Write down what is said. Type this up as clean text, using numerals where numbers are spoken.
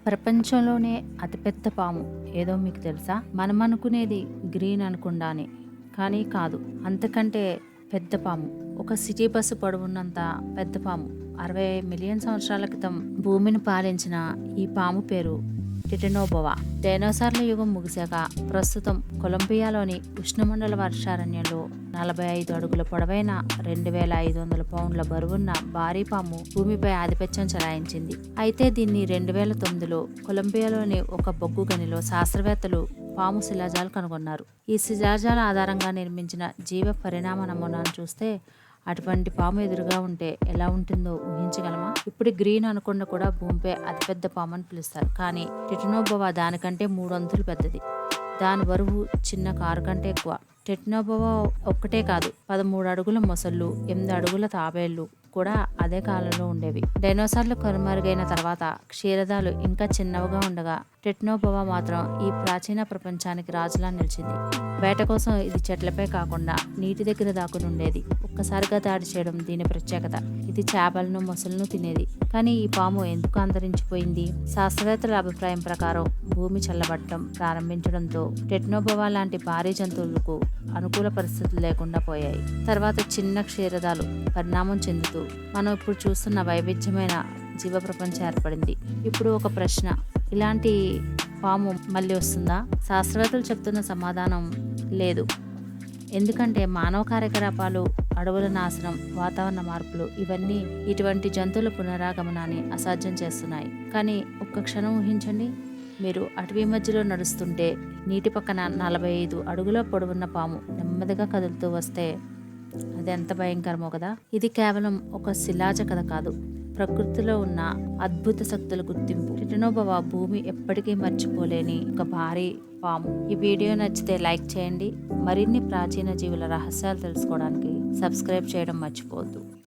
ప్రపంచంలోనే అతిపెద్ద పాము ఏదో మీకు తెలుసా? మనం అనుకునేది గ్రీన్ అనుకుండానే, కానీ కాదు. అంతకంటే పెద్ద పాము. ఒక సిటీ బస్సు పొడవున్నంత పెద్ద పాము. 60 మిలియన్ సంవత్సరాల క్రితం భూమిని పాలించిన ఈ పాము పేరు టిటనోబోవా. డైనోసార్ల యుగం ముగిశాక ప్రస్తుతం కొలంబియాలోని ఉష్ణమండల వర్షారణ్యంలో 45 అడుగుల పొడవైన 2500 పౌండ్ల బరువున్న భారీ పాము భూమిపై ఆధిపత్యం చెలాయించింది. అయితే దీన్ని 2009లో కొలంబియాలోని ఒక బొగ్గు గనిలో శాస్త్రవేత్తలు పాము శిలాజాలు కనుగొన్నారు. ఈ శిలాజాల ఆధారంగా నిర్మించిన జీవ పరిణామ నమూనాను చూస్తే అటువంటి పాము ఎదురుగా ఉంటే ఎలా ఉంటుందో ఊహించగలమా? ఇప్పుడు గ్రీన్ అనకొండ కూడా భూమిపై అతిపెద్ద పాము అని పిలుస్తారు, కానీ టిటనోబోవా దానికంటే 3 వంతులు పెద్దది. దాని బరువు చిన్న కారు కంటే ఎక్కువ. టిటనోబోవా ఒక్కటే కాదు, 13 అడుగుల మొసళ్ళు, 8 అడుగుల తాబేళ్లు కూడా అదే కాలంలో ఉండేవి. డైనోసార్లు కనుమరుగైన తర్వాత క్షీరదాలు ఇంకా చిన్నవిగా ఉండగా టిటనోబోవా మాత్రం ఈ ప్రాచీన ప్రపంచానికి రాజులా నిలిచింది. వేట కోసం ఇది చెట్లపై కాకుండా నీటి దగ్గర దాక్కుని ఉండేది. ఒక్కసారిగా దాడి చేయడం దీని ప్రత్యేకత. ఇది చేపలను, మొసలను తినేది. కానీ ఈ పాము ఎందుకు అంతరించిపోయింది? శాస్త్రవేత్తల అభిప్రాయం ప్రకారం భూమి చల్లబడటం ప్రారంభించడంతో టిటనోబోవా లాంటి భారీ జంతువులకు అనుకూల పరిస్థితులు లేకుండా పోయాయి. తర్వాత చిన్న క్షీరదాలు పరిణామం చెందుతూ మనం ఇప్పుడు చూస్తున్న వైవిధ్యమైన జీవ ప్రపంచం ఏర్పడింది. ఇప్పుడు ఒక ప్రశ్న, ఇలాంటి పాము మళ్ళీ వస్తుందా? శాస్త్రవేత్తలు చెప్తున్న సమాధానం లేదు. ఎందుకంటే మానవ కార్యకలాపాలు, అడవుల నాశనం, వాతావరణ మార్పులు ఇవన్నీ ఇటువంటి జంతువుల పునరాగమనాన్ని అసాధ్యం చేస్తున్నాయి. కానీ ఒక్క క్షణం ఊహించండి, మీరు అటవీ మధ్యలో నడుస్తుంటే నీటి పక్కన 45 అడుగుల పొడవున్న పాము నెమ్మదిగా కదులుతూ వస్తే అది ఎంత భయంకరమో కదా. ఇది కేవలం ఒక శిలాజ కథ కాదు, ప్రకృతిలో ఉన్న అద్భుత శక్తుల గుర్తింపు. టిటనోబోవా భూమి ఎప్పటికీ మర్చిపోలేని ఒక భారీ పాము. ఈ వీడియో నచ్చితే లైక్ చేయండి. మరిన్ని ప్రాచీన జీవుల రహస్యాలు తెలుసుకోవడానికి సబ్స్క్రైబ్ చేయడం మర్చిపోవద్దు.